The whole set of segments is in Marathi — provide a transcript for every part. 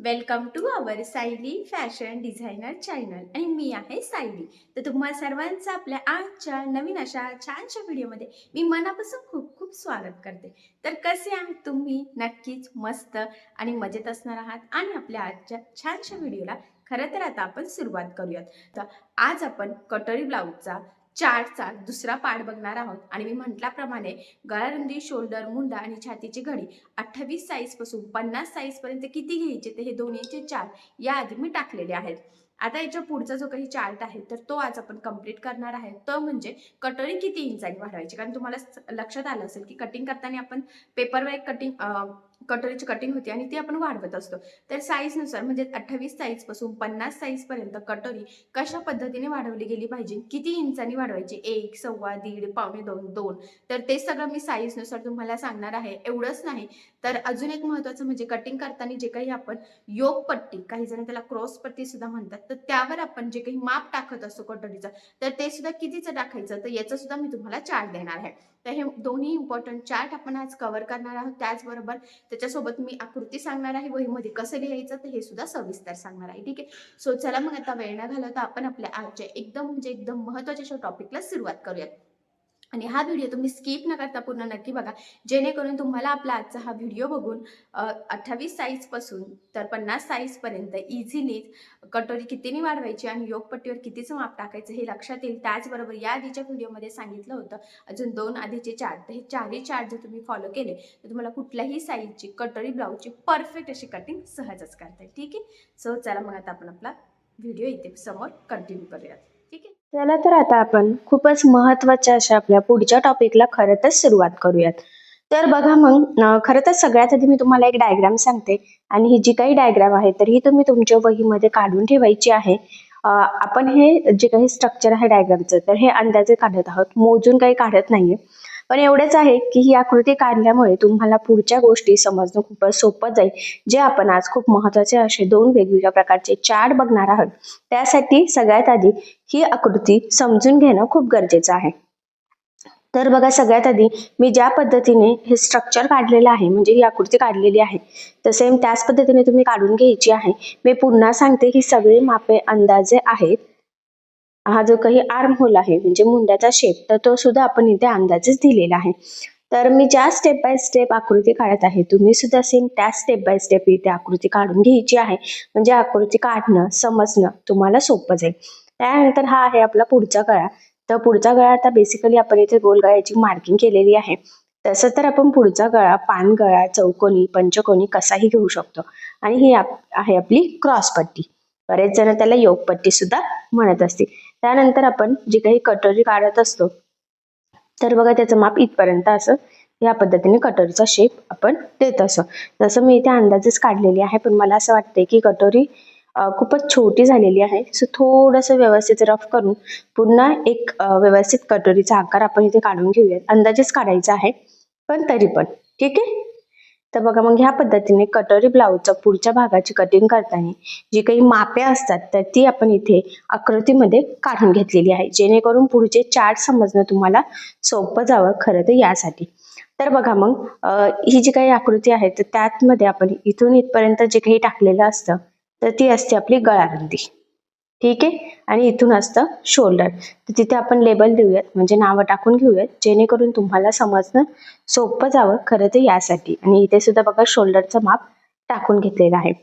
Welcome to our Sayali fashion designer channel आणि मी आहे सायली. तर तुम्हा सर्वांचं आपल्या आजच्या नवीन अशा छानशा व्हिडिओमध्ये मी मनापासून खूप खूप स्वागत करते. तर कसे आहात तुम्ही? नक्कीच मस्त आणि मजेत असणार आहात. आणि आपल्या आजच्या छानशा व्हिडिओला खरं तर आता आपण सुरुवात करूयात. तर आज आपण कटोरी ब्लाऊजचा चार्टचा दुसरा पार्ट बघणार आहोत. आणि मी म्हटल्याप्रमाणे गळारुंदी, शोल्डर, मुंडा आणि छातीची घडी 28 साईज पासून 50 साईज पर्यंत किती घ्यायचे ते हे दोन्हीचे चार्ट याआधी मी टाकलेले आहेत. आता याच्या पुढचा जो काही चार्ट आहे तर तो आज आपण कंप्लीट करणार आहे. तो म्हणजे कटोरी किती इंचांनी वाढवायची. कारण तुम्हाला लक्षात आलं असेल की कटिंग करताना आपण पेपरवर एक कटोरीची कटिंग होती आणि ती आपण वाढवत असतो. तर साईजनुसार म्हणजे 28 साईज पासून 50 साईज पर्यंत कटोरी कशा पद्धतीने वाढवली गेली पाहिजे, किती इंचांनी वाढवायची, 1, सव्वा, दीड, पावणे 2, 2, तर ते सगळं मी साईजनुसार तुम्हाला सांगणार आहे. एवढंच नाही तर अजून एक महत्त्वाचं म्हणजे कटिंग करताना जे काही आपण योग पट्टी, काही जण त्याला क्रॉस पट्टी सुद्धा म्हणतात, तर त्यावर आपण जे काही माप टाकत असतो कटोरीचं, तर ते सुद्धा कितीचं टाकायचं तर याचं सुद्धा मी तुम्हाला चार्ट देणार आहे. तर हे दोन्ही इम्पॉर्टंट चार्ट आपण आज कव्हर करणार आहोत. त्याचबरोबर त्याच्यासोबत मी आकृती सांगणार आहे, वहीमध्ये कसं लिहायचं तर हे सुद्धा सविस्तर सांगणार आहे. ठीक आहे. सो चला मग आता वेळ न घालवता आपण आपल्या आजच्या एकदम महत्त्वाच्या टॉपिकला सुरुवात करूयात. आणि हा व्हिडिओ तुम्ही स्किप न करता पूर्ण नक्की बघा, जेणेकरून तुम्हाला आपला आजचा हा व्हिडिओ बघून 28 साईज पासून तर 50 साईज पर्यंत इझिली कटोरी कितीने वाढवायची आणि योगपट्टीवर कितीचं माप टाकायचं हे लक्षात येईल. त्याचबरोबर या आधीच्या व्हिडिओमध्ये सांगितलं होतं अजून 2 आधीचे चार्ट, तर हे चारही चार्ट जर तुम्ही फॉलो केले तर तुम्हाला कुठल्याही साईजची कटोरी ब्लाऊजची परफेक्ट अशी कटिंग सहजच करता येईल. ठीक आहे. सो चला मग आता आपण आपला व्हिडिओ इथे समोर कंटिन्यू करूयात. ठीक आहे. चला तर आता आपण खूपच महत्त्वाच्या अशा आपल्या पुढच्या टॉपिकला खरं तर सुरुवात करूयात. तर बघा मग खरं तर सगळ्यात आधी मी तुम्हाला एक डायग्राम सांगते आणि ही जी काही डायग्राम आहे तर ही तुम्ही तुमच्या वहीमध्ये काढून ठेवायची आहे. आपण हे जे काही स्ट्रक्चर आहे डायग्रामचं तर हे अंदाजे काढत आहोत, मोजून काही काढत नाहीये. पण एवढंच आहे की ही आकृती काढल्यामुळे तुम्हाला पुढच्या गोष्टी समजणं खूपच सोपं जाईल. जे आपण आज खूप महत्त्वाचे असे 2 वेगवेगळ्या प्रकारचे चार्ट बघणार आहोत. त्यासाठी सगळ्यात आधी ही आकृती समजून घेणं खूप गरजेचं आहे. तर बघा सगळ्यात आधी मी ज्या पद्धतीने हे स्ट्रक्चर काढलेलं आहे म्हणजे ही आकृती काढलेली आहे तर सेम त्याच पद्धतीने तुम्ही काढून घ्यायची आहे. मी पुन्हा सांगते की सगळी मापे अंदाजे आहेत. हा जो काही आर्म होल आहे म्हणजे मुंड्याचा शेप तर तो सुद्धा आपण इथे अंदाजेच दिलेला आहे. तर मी ज्या स्टेप बाय स्टेप आकृती काढत आहे तुम्ही सुद्धा सेम त्या स्टेप बाय स्टेप इथे आकृती काढून घ्यायची आहे. म्हणजे आकृती काढणं समजणं तुम्हाला सोपं जाईल. त्यानंतर हा आहे आपला पुढचा गळा. तर पुढचा गळा आता बेसिकली आपण इथे गोल गळ्याची मार्किंग केलेली आहे. तसं तर आपण पुढचा गळा पान गळा, चौकोनी, पंचकोनी कसाही घेऊ शकतो. आणि ही आहे आपली क्रॉस पट्टी. बरेच जण त्याला योगपट्टी सुद्धा म्हणत असतील. त्यानंतर आपण जी काही कटोरी काढत असतो तर बघा त्याचं माप इथपर्यंत असं या पद्धतीने कटोरीचा शेप आपण देत असतो. जसं मी इथे अंदाजेच काढलेली आहे पण मला असं वाटतंय की कटोरी खूपच छोटी झालेली आहे. सो थोडंसं व्यवस्थित रफ करून पुन्हा एक व्यवस्थित कटोरीचा आकार आपण इथे काढून घेऊयात. अंदाजेच काढायचा आहे पण तरी पण ठीक आहे. तर बघा मग ह्या पद्धतीने कटोरी ब्लाऊजच्या पुढच्या भागाची कटिंग करताना जी काही मापे असतात तर ती आपण इथे आकृतीमध्ये काढून घेतलेली आहे, जेणेकरून पुढचे चार्ट समजणं तुम्हाला सोपं जावं खरं तर यासाठी. तर बघा मग ही जी काही आकृती आहे तर त्यामध्ये आपण इथून इथपर्यंत जे काही टाकलेलं असतं तर ती असते आपली गळारुंदी. ठीक आहे. आणि इथून असतं शोल्डर. तर तिथे आपण लेबल देऊयात म्हणजे नावं टाकून घेऊयात जेणेकरून तुम्हाला समजणं सोपं जावं खरं तर यासाठी. आणि इथे सुद्धा बघा शोल्डरचं माप टाकून घेतलेलं आहे.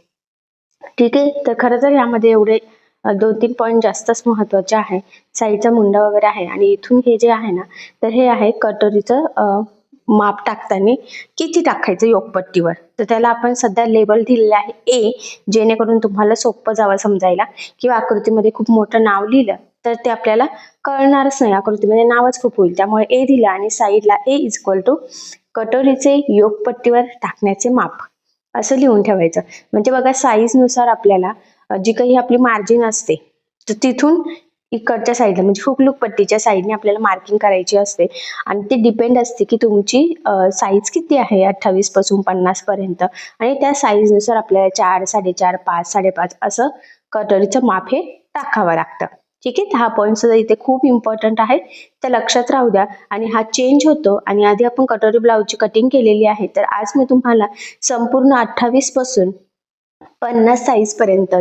ठीक आहे. तर खरं तर यामध्ये एवढे 2-3 पॉईंट जास्तच महत्वाचे आहे. साईडचा मुंडा वगैरे आहे आणि इथून हे जे आहे ना तर हे आहे कटोरीचं माप टाकताना किती टाकायचं योगपट्टीवर. तर त्याला आपण सध्या लेबल दिलेलं आहे ए, जेणेकरून तुम्हाला सोपं जावं समजायला. किंवा आकृतीमध्ये खूप मोठं नाव लिहिलं तर ते आपल्याला कळणारच नाही, आकृतीमध्ये नावच खूप होईल. त्यामुळे ए दिलं आणि साईडला ए इक्वल टू कटोरीचे योगपट्टीवर टाकण्याचे माप असं लिहून ठेवायचं. म्हणजे बघा साईज नुसार आपल्याला जी काही आपली मार्जिन असते तर तिथून इकडच्या साईडला म्हणजे हुकलूक पट्टीच्या साईडने आपल्याला मार्किंग करायची असते. आणि ते डिपेंड असते की तुमची साईज किती आहे 28 पासून 50 पर्यंत. आणि त्या साईज नुसार आपल्याला 4, 4.5, 5, 5.5 असं कटोरीचं माप हे टाकावं लागतं. ठीक आहे. हा पॉईंट सुद्धा इथे खूप इम्पॉर्टंट आहे, तर लक्षात राहू द्या. आणि हा चेंज होतो आणि आधी आपण कटोरी ब्लाऊजची कटिंग केलेली आहे तर आज मी तुम्हाला संपूर्ण 28 पासून 50 साईज पर्यंत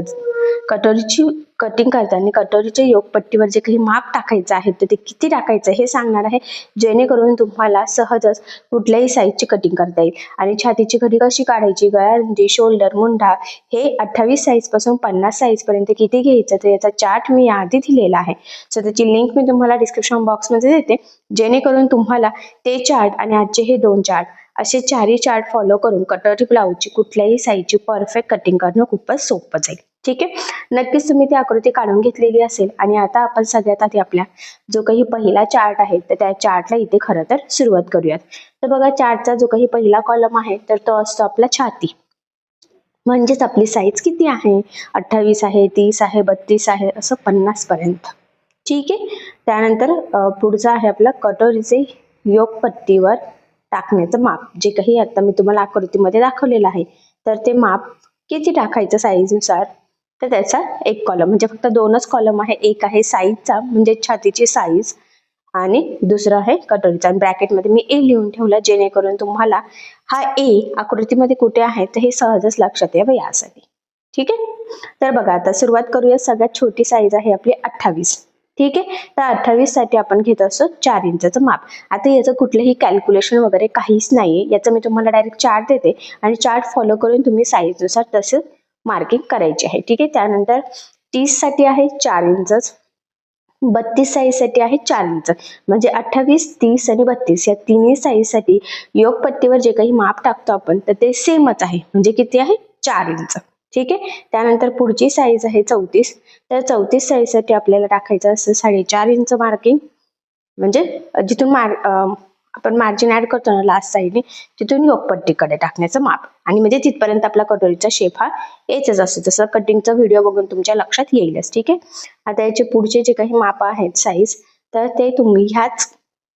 कटोरीची कटिंग करताना कटोरीच्या योगपट्टीवर जे काही माप टाकायचं आहे तर ते किती टाकायचं हे सांगणार आहे, जेणेकरून तुम्हाला सहजच कुठल्याही साईजची कटिंग करता येईल. आणि छातीची घडी कशी काढायची, गळ्यारुंदी, शोल्डर, मुंढा हे 28 साईज पासून 50 साईज पर्यंत किती घ्यायचं तर याचा चार्ट मी आधी दिलेला आहे. सो त्याची लिंक मी तुम्हाला डिस्क्रिप्शन बॉक्समध्ये देते, जेणेकरून तुम्हाला ते चार्ट आणि आजचे हे 2 चार्ट असे चारही चार्ट फॉलो करून कटोरी ब्लाऊजची कुठल्याही साईजची परफेक्ट कटिंग करणं खूपच सोपं जाईल. ठीक आहे, नक्कीच तुम्ही ती आकृती काढून घेतलेली असेल. आणि आता आपण सगळ्यात आधी आपल्या जो काही पहिला चार्ट आहे तर त्या चार्टला इथे खरं तर सुरुवात करूयात. तर बघा, चार्टचा जो काही पहिला कॉलम आहे तर तो असतो आपला छाती, म्हणजेच आपली साईज किती आहे, 28 आहे, 30 आहे, 32 आहे, असं 50 पर्यंत. ठीक आहे, त्यानंतर पुढचं आहे आपलं कटोरीचे योगपट्टीवर टाकण्याचं माप, जे काही आता मी तुम्हाला आकृतीमध्ये दाखवलेलं आहे तर ते माप किती टाकायचं साईजनुसार. तर त्याचा एक कॉलम, म्हणजे फक्त 2च कॉलम आहे, एक आहे साईजचा म्हणजे छातीची साईज आणि दुसरं आहे कटोरीचा. आणि ब्रॅकेटमध्ये मी ए लिहून ठेवला, जेणेकरून तुम्हाला हा ए आकृतीमध्ये कुठे आहे तर हे सहजच लक्षात यावं यासाठी. ठीक आहे, तर बघा आता सुरुवात करूया. सगळ्यात छोटी साईज आहे आपली 28. ठीक आहे, तर 28 साठी आपण घेत असतो 4 इंचाचं माप. आता याचं कुठलंही कॅल्क्युलेशन वगैरे काहीच नाहीये, याचं मी तुम्हाला डायरेक्ट चार्ट देते आणि चार्ट फॉलो करून तुम्ही साईजनुसार तसं मार्किंग करायची आहे. ठीक आहे, त्यानंतर 30 साठी आहे 4 इंच, 32 साईज साठी आहे 4 इंच, म्हणजे 28, 30 आणि 32 या तिन्ही साईज साठी योगपट्टीवर जे काही माप टाकतो आपण तर ते सेमच आहे, म्हणजे किती आहे 4 इंच. ठीक आहे, त्यानंतर पुढची साईज आहे 34. तर 34 साईज साठी आपल्याला टाकायचं असतं 4.5 इंच मार्किंग, म्हणजे जिथून आपण मार्जिन ऍड करतो ना लास्ट साईडने, तिथून योगपट्टीकडे टाकण्याचं माप. आणि म्हणजे तिथपर्यंत आपला कटोरीचा शेप हा यायचाच असतो, जसं कटिंगचा व्हिडिओ बघून तुमच्या लक्षात येईलच. ठीक आहे, आता याचे पुढचे जे काही माप आहेत साईज तर ते तुम्ही ह्याच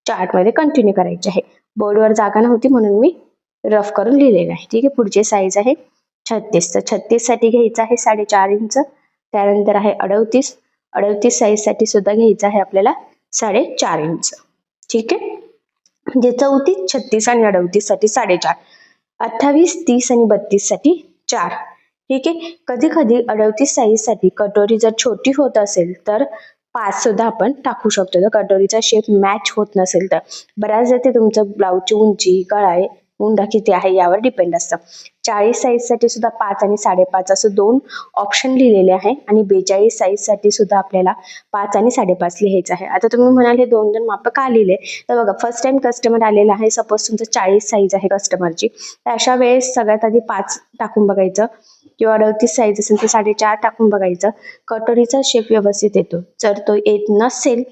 चार्टमध्ये कंटिन्यू करायचे आहे. बोर्डवर जागा नव्हती म्हणून मी रफ करून लिहिलेलं आहे. ठीक आहे, पुढची साईज आहे 36. तर 36 साठी घ्यायचं आहे 4.5 इंच. त्यानंतर आहे 38. 38 साईज साठी सुद्धा घ्यायचं आहे आपल्याला 4.5 इंच. ठीक आहे, म्हणजे 34, 36 आणि 38 साठी 4.5, 28, 30 आणि 32 साठी 4. ठीक आहे, कधी कधी 38 साईज साठी कटोरी जर छोटी होत असेल तर 5 सुद्धा आपण टाकू शकतो, जर कटोरीचा शेप मॅच होत नसेल तर. बऱ्याचदा ते तुमचं ब्लाऊजची उंची, गळा, मुंडा किती आहे यावर डिपेंड असतं. 40 साईज साठी सुद्धा 5 आणि 5.5 असं 2 ऑप्शन लिहिलेले आहे. आणि 42 साईज साठी सुद्धा आपल्याला 5 आणि 5.5 लिहायचं आहे. आता तुम्ही म्हणाल हे 2 माप का लिहिले, तर बघा, फर्स्ट टाइम कस्टमर आलेला आहे, सपोज तुमचं 40 साईज आहे कस्टमरची, तर अशा वेळेस सगळ्यात आधी 5 टाकून बघायचं, किंवा 38 साईज असेल तर 4.5 टाकून बघायचं. कटोरीचा शेप व्यवस्थित येतो, जर तो येत नसेल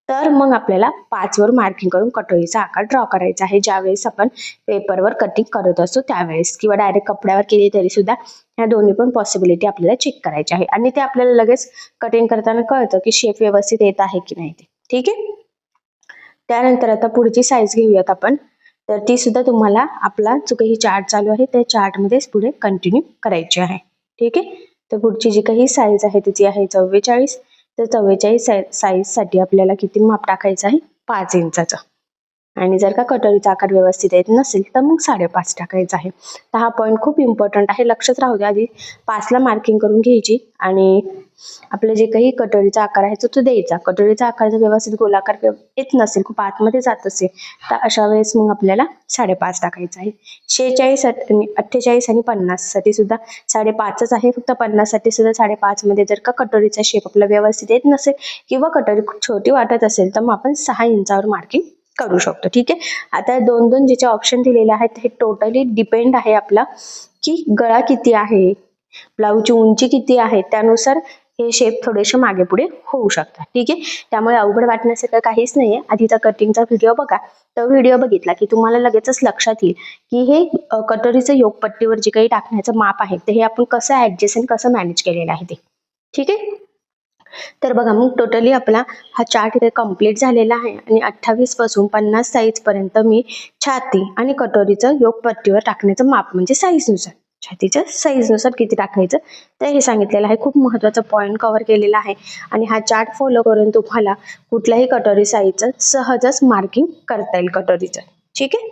तर मग आपल्याला 5 वर मार्किंग करून कटोरीचा आकार ड्रॉ करायचा आहे, ज्यावेळेस आपण पेपरवर कटिंग करत असतो त्यावेळेस, किंवा डायरेक्ट कपड्यावर केली तरी सुद्धा ह्या दोन्ही पण पॉसिबिलिटी आपल्याला चेक करायची आहे. आणि ते आपल्याला लगेच कटिंग करताना कळतं की शेप व्यवस्थित येत आहे की नाही ते. ठीक आहे, त्यानंतर आता पुढची साईज घेऊयात आपण, तर ती सुद्धा तुम्हाला आपला जो काही चार्ट चालू आहे त्या चार्टमध्येच पुढे कंटिन्यू करायची आहे. ठीक आहे, तर पुढची जी काही साईज आहे तिची आहे 44. तर 44 साईज साठी आपल्याला किती माप टाकायचं आहे, 5 इंचाचं. आणि जर का कटोरीचा आकार व्यवस्थित येत नसेल तर मग 5.5 टाकायचा आहे. तर हा पॉईंट खूप इम्पॉर्टंट आहे, लक्षात राहू द्या. आधी 5ला मार्किंग करून घ्यायची आणि आपलं जे काही कटोरीचा आकार आहे तो द्यायचा. कटोरीचा आकार जर व्यवस्थित गोलाकार येत नसेल, खूप आतमध्ये जात असेल, तर अशा वेळेस मग आपल्याला 5.5 टाकायचं आहे. 46, 48 आणि 50 साठी सुद्धा 5.5च आहे, फक्त 50 साठी सुद्धा 5.5 मध्ये जर का कटोरीचा शेप आपला व्यवस्थित येत नसेल किंवा कटोरी खूप छोटी वाटत असेल तर मग आपण 6 इंचावर मार्किंग करू शकतो. ठीक आहे, आता 2 ज्याचे ऑप्शन दिलेले आहेत हे टोटली डिपेंड आहे आपला की गळा किती आहे, ब्लाऊजची उंची किती आहे, त्यानुसार हे शेप थोडेसे मागे पुढे होऊ शकतात. ठीक आहे, त्यामुळे अवघड वाटण्यासारखं काहीच नाहीये. आधीचा कटिंगचा व्हिडिओ बघा, तो व्हिडिओ बघितला की तुम्हाला लगेचच लक्षात येईल की हे कटोरीचं योगपट्टीवर जे काही टाकण्याचं माप आहे ते हे आपण कसं ऍडजस्ट आणि कसं मॅनेज केलेलं आहे ते. ठीक आहे, तर बघा, मग टोटली आपला हा चार्ट इथे कम्प्लीट झालेला आहे. आणि 28 पासून 50 साईज पर्यंत मी छाती आणि कटोरीचं योगपट्टीवर टाकण्याचं माप, म्हणजे साईजनुसार, छातीच्या साईजनुसार किती टाकायचं तर हे सांगितलेलं आहे. खूप महत्त्वाचा पॉईंट कव्हर केलेला आहे. आणि हा चार्ट फॉलो करून तुम्हाला कुठल्याही कटोरी साईजचं सहजच मार्किंग करता येईल कटोरीचं. ठीक आहे,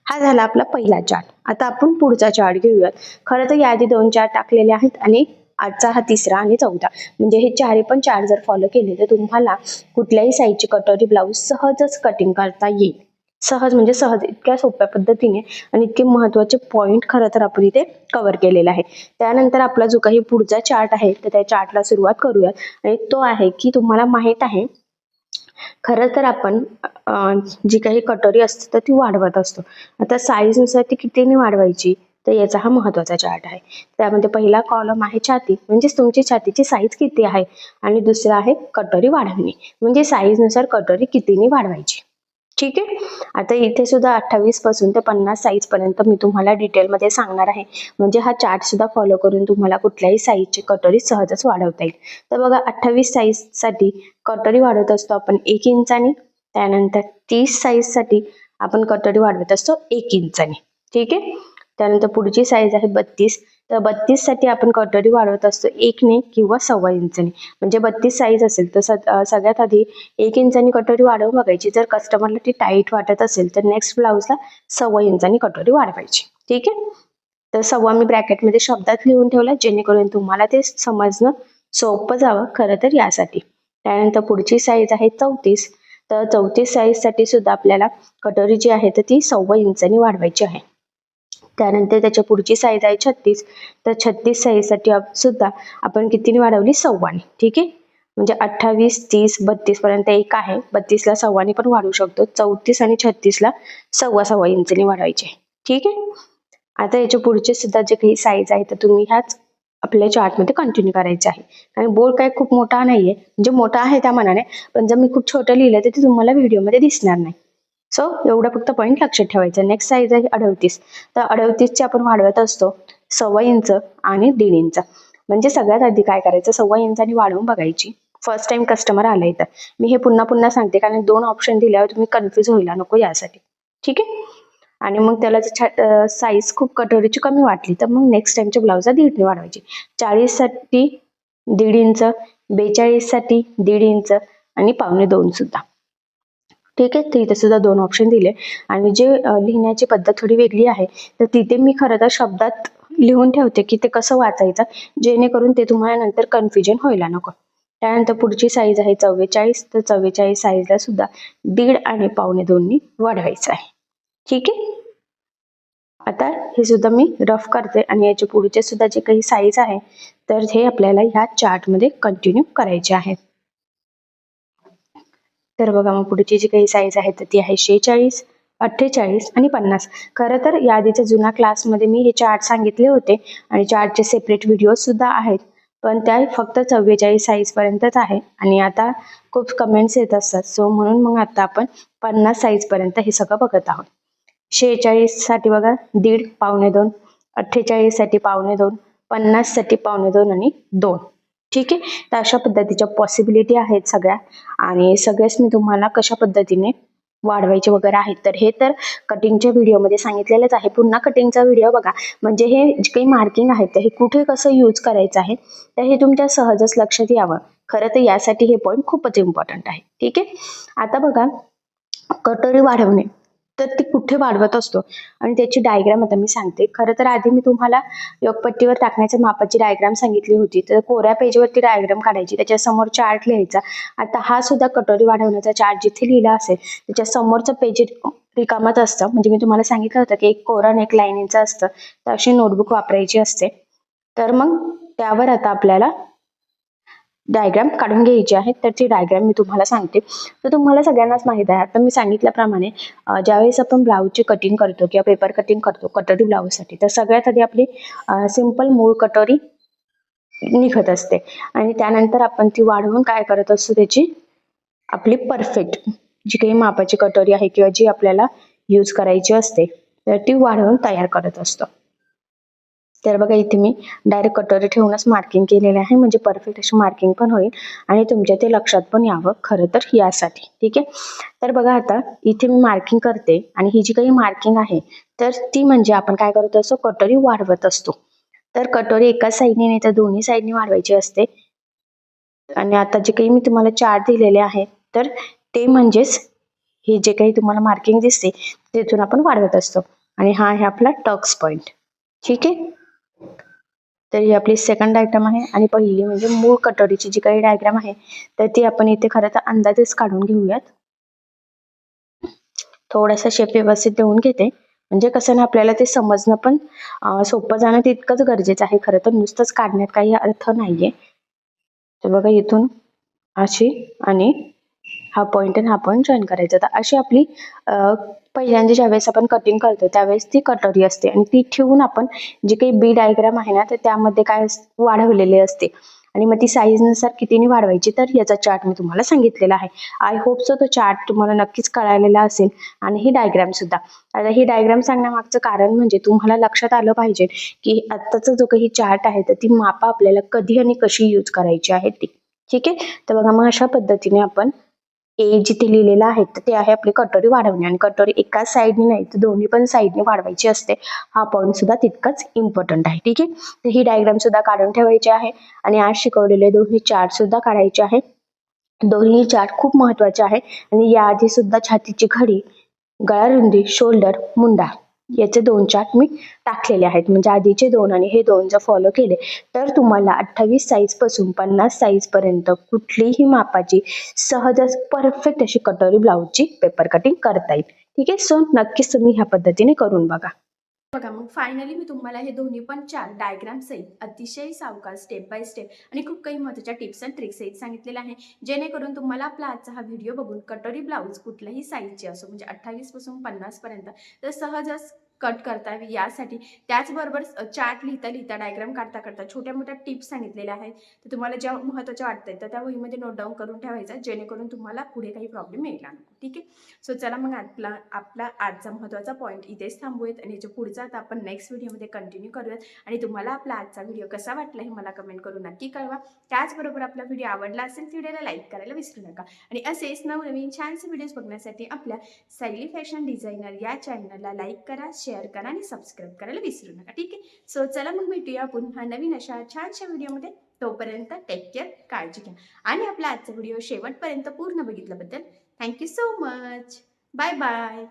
हा झाला आपला पहिला चार्ट. आता आपण पुढचा चार्ट घेऊयात. खरं तर याआधी 2 चार्ट टाकलेले आहेत आणि आजचा हा तिसरा आणि चौथा. म्हणजे हे चारही पण चार्ट जर फॉलो केले तर तुम्हाला कुठल्याही साईजची कटोरी ब्लाऊज सहजच कटिंग करता येईल. सहज म्हणजे सहज, इतक्या सोप्या पद्धतीने आणि इतके महत्त्वाचे पॉईंट खरं तर आपण इथे कव्हर केलेला आहे. त्यानंतर आपला जो काही पुढचा चार्ट आहे तर त्या चार्टला सुरुवात करूयात. आणि तो आहे की तुम्हाला माहित आहे खरं तर आपण जी काही कटोरी असते तर ती वाढवत असतो. आता साईजनुसार ती कितीने वाढवायची तर याचा हा महत्त्वाचा चार्ट आहे. त्यामध्ये पहिला कॉलम आहे छाती, म्हणजेच तुमची छातीची साईज किती आहे, आणि दुसरा आहे कटोरी वाढवणे, म्हणजे साईजनुसार कटोरी कितीने वाढवायची. ठीक आहे. आता इथे सुद्धा 28 पासून ते 50 साईज पर्यंत मी तुम्हाला डिटेलमध्ये सांगणार आहे. म्हणजे हा चार्ट सुद्धा फॉलो करून तुम्हाला कुठल्याही साईजची कटोरी सहजच वाढवता येईल. तर बघा 28 साईज साठी कटोरी वाढवत असतो आपण 1 इंचानी. त्यानंतर 30 साईज साठी आपण कटोरी वाढवत असतो 1 इंचानी. ठीक आहे. त्यानंतर पुढची साईज आहे 32. तर 32 साठी आपण कटोरी वाढवत असतो 1 ने किंवा 1.25 इंचानी. म्हणजे 32 साईज असेल तर सगळ्यात आधी 1 इंचानी कटोरी वाढवून बघायची. जर कस्टमरला ती टाईट वाटत असेल तर नेक्स्ट ब्लाऊजला 1.25 इंचानी कटोरी वाढवायची. ठीक आहे. तर 1.25 मी ब्रॅकेटमध्ये शब्दात लिहून ठेवला जेणेकरून तुम्हाला ते समजणं सोपं जावं खरं तर यासाठी. त्यानंतर पुढची साईज आहे 34. तर 34 साईज साठी सुद्धा आपल्याला कटोरी जी आहे तर ती 1.25 इंचानी वाढवायची आहे. त्यानंतर त्याच्या पुढची साईज आहे 36. तर 36 साईज साठी सुद्धा आपण कितीने वाढवली 1.25. ठीक आहे. म्हणजे 28, 30, 32 पर्यंत एक आहे. 32 ला 1.25 पण वाढवू शकतो. 34 आणि 36 ला 1.25 इंचानी वाढवायचे. ठीक आहे. आता याच्या पुढचे सुद्धा जे काही साईज आहे तर तुम्ही ह्याच आपल्या चार्टमध्ये कंटिन्यू करायचे आहे. आणि बोर्ड काय खूप मोठा नाहीये, म्हणजे मोठा आहे त्या मानाने, पण जर मी खूप छोटं लिहिलं तर ते तुम्हाला व्हिडिओमध्ये दिसणार नाही. सो एवढा फक्त पॉईंट लक्षात ठेवायचा. नेक्स्ट साईज आहे 38. तर 38 ची आपण वाढवत असतो 1.25 इंच आणि 1.5 इंच. म्हणजे सगळ्यात आधी काय करायचं, 1.25 इंचानी वाढवून बघायची. फर्स्ट टाइम कस्टमर आलाय तर मी हे पुन्हा पुन्हा सांगते, कारण 2 ऑप्शन दिल्यावर तुम्ही कन्फ्युज व्हायला नको यासाठी. ठीक आहे. आणि मग त्याला जर साईज खूप कटोरीची कमी वाटली तर मग नेक्स्ट टाइमच्या ब्लाऊजला 1.5 ने वाढवायची. 40 साठी 1.5 इंच, 42 साठी 1.5 इंच आणि 1.25 सुद्धा. ठीक आहे. तर इथे सुद्धा 2 ऑप्शन दिले. आणि जे लिहिण्याची पद्धत थोडी वेगळी आहे तर तिथे मी खरं तर शब्दात लिहून ठेवते की ते कसं वाचायचं, जेणेकरून ते तुम्हाला नंतर कन्फ्युजन व्हायला नको. त्यानंतर पुढची साईज आहे 44. तर 44 साईजला सुद्धा 1.5 आणि 1.25 वाढवायचं आहे. ठीक आहे. आता हे सुद्धा मी रफ करते आणि याच्या पुढचे सुद्धा जे काही साईज आहे तर हे आपल्याला ह्या चार्टमध्ये कंटिन्यू करायचे आहेत. तर बघा मग पुढची जी काही साईज आहे तर ती आहे 46, 48 आणि 50. खरं तर या आधीच्या जुन्या क्लासमध्ये मी हे चार्ट सांगितले होते आणि चार्टचे सेपरेट व्हिडिओ सुद्धा आहेत, पण त्या फक्त 44 साईज पर्यंतच आहे. आणि आता खूप कमेंट्स येत असतात, सो म्हणून मग आता आपण 50 साईज पर्यंत हे सगळं बघत आहोत. 46 साठी बघा 1.5, 1.25, 48 साठी 1.25, 50 साठी 1.25 आणि 2. ठीक आहे. तर अशा पद्धतीच्या पॉसिबिलिटी आहेत सगळ्या, आणि सगळेच मी तुम्हाला कशा पद्धतीने वाढवायचे वगैरे आहेत तर हे तर कटिंगच्या व्हिडिओमध्ये सांगितलेलंच आहे. पुन्हा कटिंगचा व्हिडिओ बघा, म्हणजे हे जे काही मार्किंग आहे तर हे कुठे कसं यूज करायचं आहे तर हे तुमच्या सहजच लक्षात यावं. खरं तर यासाठी हे पॉईंट खूपच इम्पॉर्टंट आहे. ठीक आहे. आता बघा कटोरी वाढवणे, तर ती कुठे वाढवत असतो आणि त्याची डायग्राम आता मी सांगते. खरं तर आधी मी तुम्हाला योगपट्टीवर टाकण्याच्या मापाची डायग्राम सांगितली होती. तर कोऱ्या पेजवरती डायग्राम काढायची, त्याच्या समोर चार्ट लिहायचा. आता हा सुद्धा कटोरी वाढवण्याचा चार्ट जिथे लिहिला असेल त्याच्या समोरचं पेज रिकामच असतं. म्हणजे मी तुम्हाला सांगितलं होतं की एक कोरा आणि एक लाईनीचं असतं, तर अशी नोटबुक वापरायची असते. तर मग त्यावर आता आपल्याला डायग्राम काढून घ्यायची आहे. तर ती डायग्राम मी तुम्हाला सांगते. तर तुम्हाला सगळ्यांनाच माहित आहे, आता मी सांगितल्याप्रमाणे ज्यावेळेस आपण ब्लाऊजची कटिंग करतो किंवा पेपर कटिंग करतो कटोरी ब्लाऊजसाठी, तर सगळ्यात आधी आपली सिंपल मूळ कटोरी निघत असते आणि त्यानंतर आपण ती वाढवून काय करत असतो, त्याची आपली परफेक्ट जी काही मापाची कटोरी आहे किंवा जी आपल्याला यूज करायची असते तर ती वाढवून तयार करत असतो. तर बघा इथे मी डायरेक्ट कटोरी ठेवूनच मार्किंग केलेले आहे, म्हणजे परफेक्ट अशी मार्किंग पण होईल आणि तुमच्या ते लक्षात पण यावं खरं तर यासाठी. ठीक आहे. तर बघा आता इथे मी मार्किंग करते आणि ही जी काही मार्किंग आहे तर ती म्हणजे आपण काय करत असतो, कटोरी वाढवत असतो. तर कटोरी एकाच साईडने नाही तर दोन्ही साईडने वाढवायची असते. आणि आता जे काही मी तुम्हाला चार्ट दिलेले आहे तर ते म्हणजेच हे जे काही तुम्हाला मार्किंग दिसते तिथून आपण वाढवत असतो. आणि हा आहे आपला टक्स पॉइंट. ठीक आहे. तर ही आपली सेकंड डायग्राम आहे. आणि पहिली म्हणजे मूळ कटोरीची जी काही डायग्राम आहे तर ती आपण इथे खरं तर अंदाजेच काढून घेऊयात. थोडासा शेप व्यवस्थित देऊन घेते, म्हणजे कसं ना आपल्याला ते समजणं पण सोपं जाणं तितकंच गरजेचं आहे. खरं तर नुसतंच काढण्यात काही अर्थ नाहीये. तर बघा इथून अशी आणि हा पॉइंट आणि हा पॉइंट जॉईन करायचा. तर अशी आपली पहिल्यांदा ज्यावेळेस आपण कटिंग करतो त्यावेळेस ती कटोरी असते आणि ती ठेवून आपण जी काही बी डायग्राम आहे ना तर त्यामध्ये काय वाढवलेले असते आणि मग ती साईजनुसार कितीने वाढवायची तर याचा चार्ट मी तुम्हाला सांगितलेला आहे. आय होप सो तो चार्ट तुम्हाला नक्कीच कळालेला असेल आणि ही डायग्राम सुद्धा. आता ही डायग्राम सांगण्यामागचं कारण म्हणजे तुम्हाला लक्षात आलं पाहिजे की आत्ताचा जो काही चार्ट आहे तर ती मापा आपल्याला कधी आणि कशी यूज करायची आहे ती. ठीक आहे. तर बघा मग अशा पद्धतीने आपण ए जिथे लिहिलेलं आहे तर ते आहे आपली कटोरी वाढवणे आणि कटोरी एकाच साईडने नाही तर दोन्ही पण साईडने वाढवायची असते. हा पॉईंट सुद्धा तितकाच इम्पॉर्टंट आहे. ठीक आहे. तर ही डायग्राम सुद्धा काढून ठेवायची आहे आणि आज शिकवलेले दोन्ही चार्ट सुद्धा काढायचे आहे. दोन्ही चार्ट खूप महत्वाचे आहे आणि याआधी सुद्धा छातीची घडी, गळारुंदी, शोल्डर, मुंडा याचे 2 चार्ट मी टाकलेले आहेत. म्हणजे आधीचे 2 आणि हे 2 जर फॉलो केले तर तुम्हाला 28 साईज पासून 50 साईज पर्यंत कुठलीही मापाची सहजच परफेक्ट अशी कटोरी ब्लाउजची पेपर कटिंग करता येईल. ठीक आहे. सो नक्कीच तुम्ही ह्या पद्धतीने करून बघा. बघा मग फायनली मी तुम्हाला हे दोन्ही पण चार डायग्राम सहित अतिशय सावकाश स्टेप बाय स्टेप आणि खूप काही महत्त्वाच्या टिप्स अँड ट्रिक्स सहित सांगितलेलं आहे, जेणेकरून तुम्हाला आपला आजचा हा व्हिडिओ बघून कटोरी ब्लाऊज कुठल्याही साईजचे असो म्हणजे 28 पासून 50 पर्यंत तर सहजच कट करता यावी यासाठी. त्याचबरोबर चार्ट लिहिता लिहिता डायग्राम काढता काढता छोट्या मोठ्या टिप्स सांगितलेल्या आहेत, तर तुम्हाला ज्या महत्त्वाच्या वाटतात तर त्या वहीमध्ये नोट डाऊन करून ठेवायचा, जेणेकरून तुम्हाला पुढे काही प्रॉब्लेम येणार नाही. ठीक आहे. सो चला मग आपला आजचा महत्त्वाचा पॉईंट इथेच थांबूयात आणि याच्या पुढचा आता आपण नेक्स्ट व्हिडिओमध्ये कंटिन्यू करूयात. आणि तुम्हाला आपला आजचा व्हिडिओ कसा वाटला हे मला कमेंट करून नक्की कळवा. त्याचबरोबर आपला व्हिडिओ आवडला असेल तर व्हिडिओला लाईक करायला विसरू नका आणि असेच नवनवीन छानसे व्हिडिओज बघण्यासाठी आपल्या सायली फॅशन डिझायनर या चॅनलला लाईक करा, शेअर करा आणि सबस्क्राईब करायला विसरू नका. ठीक आहे. सो चला मग भेटूया पुन्हा नवीन अशा छानशा व्हिडिओमध्ये. तोपर्यंत टेक केअर, काळजी घ्या आणि आपला आजचा व्हिडिओ शेवटपर्यंत पूर्ण बघितल्याबद्दल thank you so much. Bye bye.